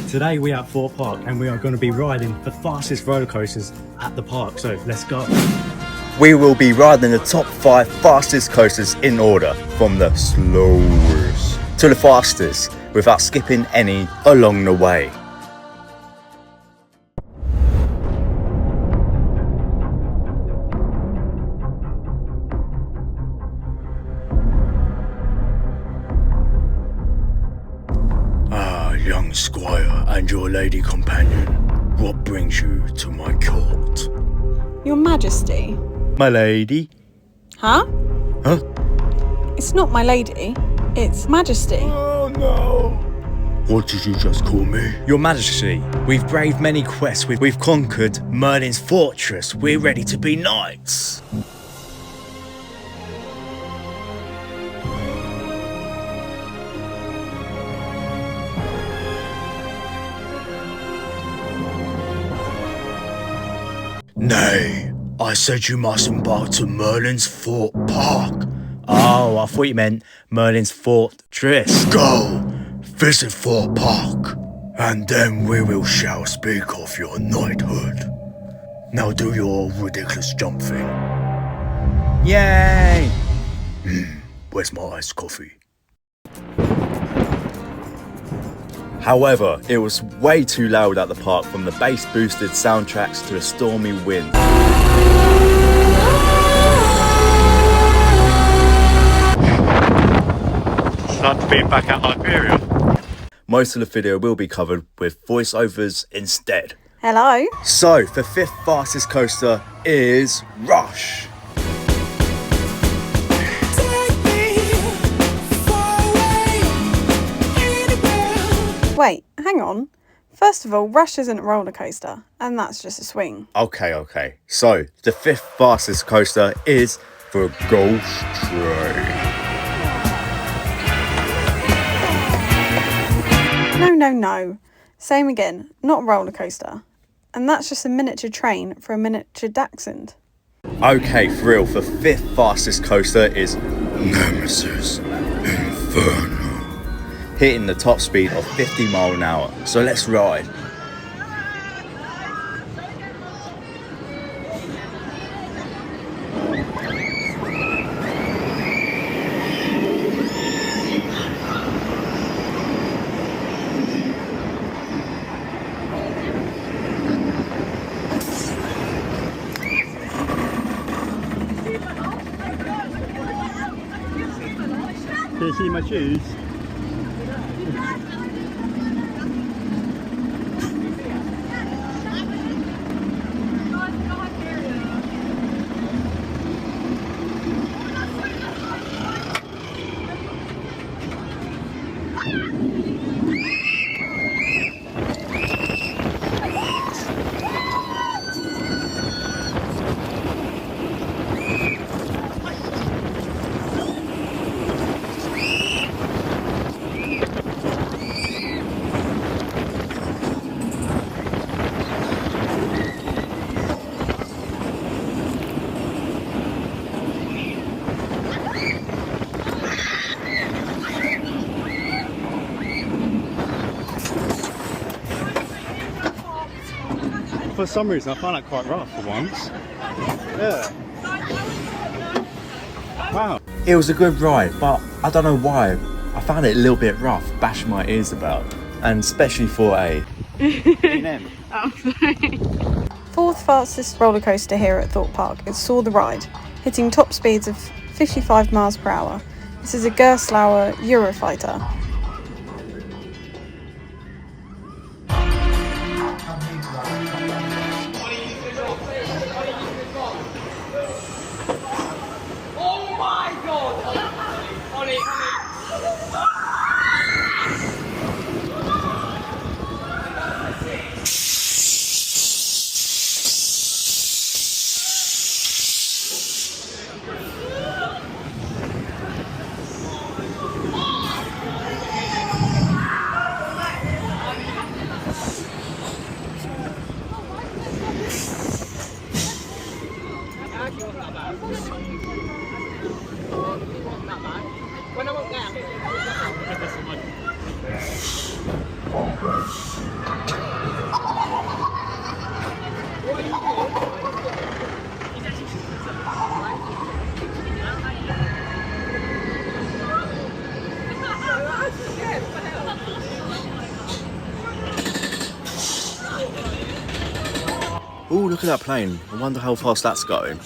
Today we are at Thorpe Park and we are going to be riding the fastest roller coasters at the park, so let's go. We will be riding the top 5 fastest coasters in order, from the slowest to the fastest, without skipping any along the way. Young squire and your lady companion, what brings you to my court? Your Majesty. My lady. Huh? Huh? It's not my lady, it's Majesty. Oh no! What did you just call me? Your Majesty, we've braved many quests, we've conquered Merlin's fortress, we're ready to be knights. Nay, I said you must embark to Merlin's Thorpe Park. Oh, I thought you meant Merlin's fortress. Go, visit Thorpe Park, and then we shall speak of your knighthood. Now do your ridiculous jump thing. Yay! Where's my iced coffee? However, it was way too loud at the park, from the bass-boosted soundtracks to the stormy wind. It's like being back at Hyperia. Most of the video will be covered with voiceovers instead. Hello? So, the 5th fastest coaster is Rush. Wait, hang on. First of all, Rush isn't a roller coaster, and that's just a swing. Okay. So, the 5th fastest coaster is the Ghost Train. No. Same again, not a roller coaster. And that's just a miniature train for a miniature dachshund. Okay, for real, the 5th fastest coaster is Nemesis Inferno, hitting the top speed of 50 miles an hour. So let's ride. Can you see my shoes? For some reason, I find that quite rough for once. Yeah. Wow. It was a good ride, but I don't know why. I found it a little bit rough, bashing my ears about. And especially for a... Oh, sorry. 4th fastest roller coaster here at Thorpe Park is Saw the Ride, hitting top speeds of 55 miles per hour. This is a Gerstlauer Eurofighter. Oh, look at that plane. I wonder how fast that's going.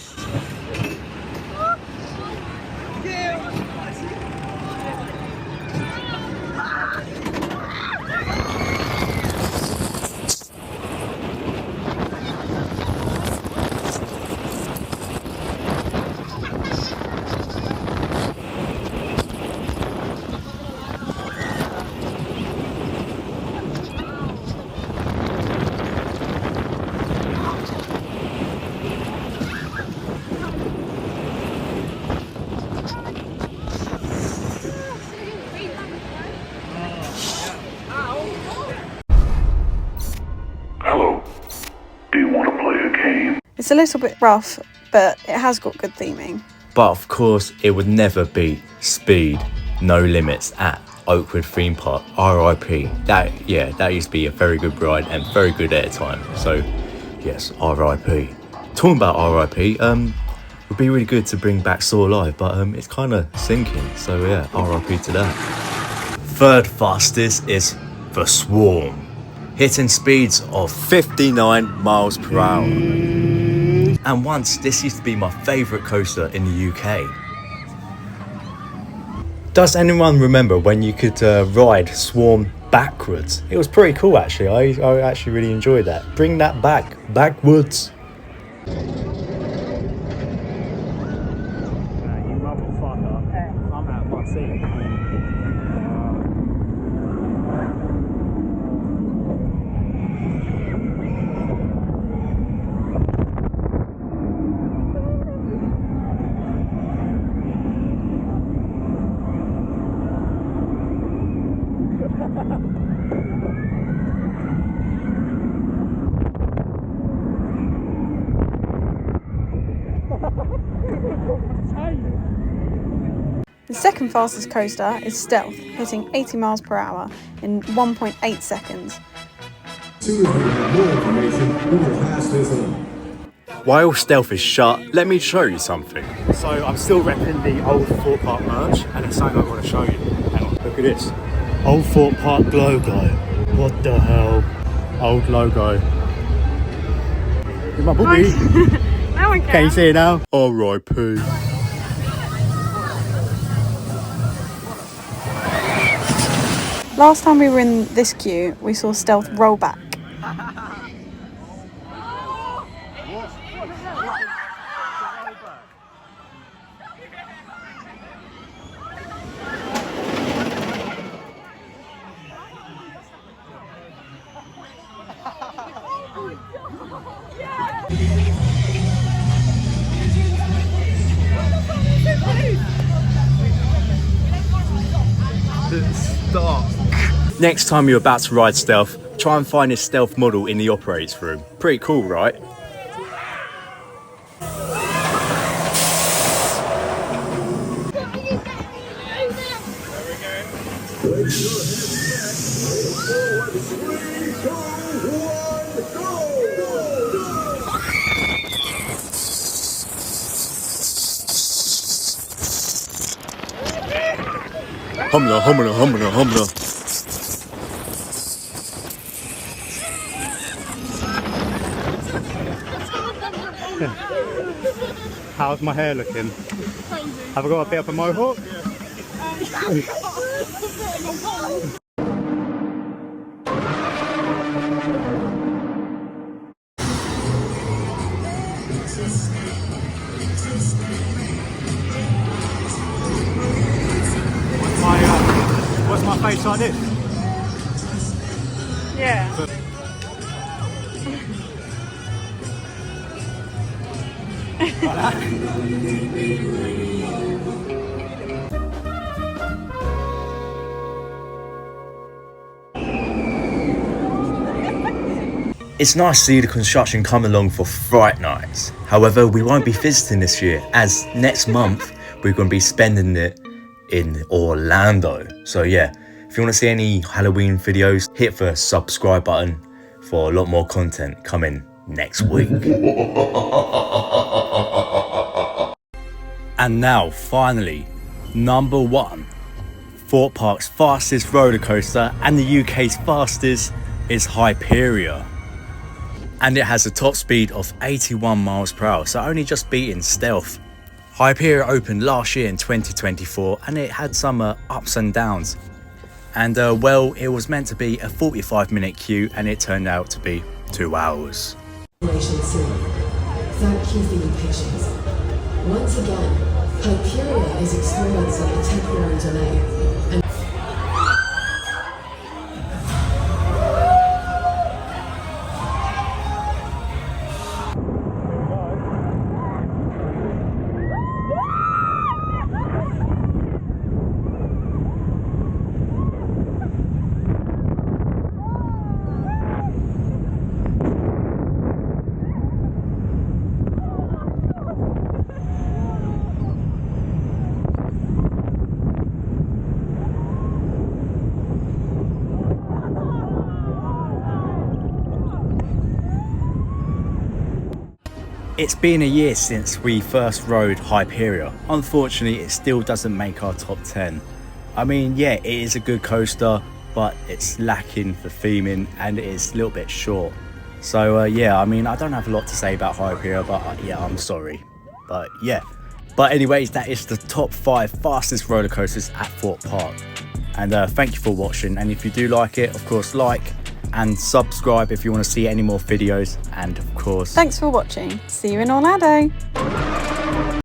Hello. Do you want to play a game? It's a little bit rough, but it has got good theming. But of course, it would never beat Speed No Limits at Oakwood Theme Park. RIP. That used to be a very good ride and very good airtime. So, yes, RIP. Talking about RIP, it would be really good to bring back Saw Live, but it's kind of sinking. So yeah, RIP to that. Third fastest is the Swarm, hitting speeds of 59 miles per hour. And once, this used to be my favourite coaster in the UK. Does anyone remember when you could ride Swarm backwards? It was pretty cool actually. I actually really enjoyed that. Bring that back, backwards. You motherfucker. I'm out my seat. The second fastest coaster is Stealth, hitting 80 miles per hour in 1.8 seconds. While Stealth is shut, let me show you something. So I'm still repping the old Thorpe Park merch, and it's something I want to show you. Hang on, look at this. Old Thorpe Park logo. What the hell? Old logo. With my booby. No one Can you see it now? RIP. Last time we were in this queue, we saw Stealth rollback. Stop. Next time you're about to ride Stealth, try and find this Stealth model in the operator's room. Pretty cool, right? Humla, humla, humla, humla. How's my hair looking? Have I got a bit of a mohawk? What's my face like this? Yeah. It's nice to see the construction come along for Fright Nights. However, we won't be visiting this year, as next month we're going to be spending it in Orlando. So yeah, if you want to see any Halloween videos, hit the subscribe button for a lot more content coming next week. And now, finally, number one. Thorpe Park's fastest roller coaster and the UK's fastest is Hyperia. and it has a top speed of 81 miles per hour, so only just beating Stealth. Hyperia opened last year in 2024 and it had some ups and downs. And well, it was meant to be a 45-minute queue and it turned out to be 2 hours. Thank you for your patience. Once again, Hyperia is experiencing a temporary delay. It's been a year since we first rode Hyperia. Unfortunately, it still doesn't make our top 10. I mean, yeah, it is a good coaster, but it's lacking the theming and it is a little bit short. So yeah, I mean, I don't have a lot to say about Hyperia, but yeah, I'm sorry. But yeah. But anyways, that is the top 5 fastest roller coasters at Thorpe Park. And thank you for watching. And if you do like it, of course, like and subscribe if you want to see any more videos, and of course, Thanks for watching. See you in Orlando.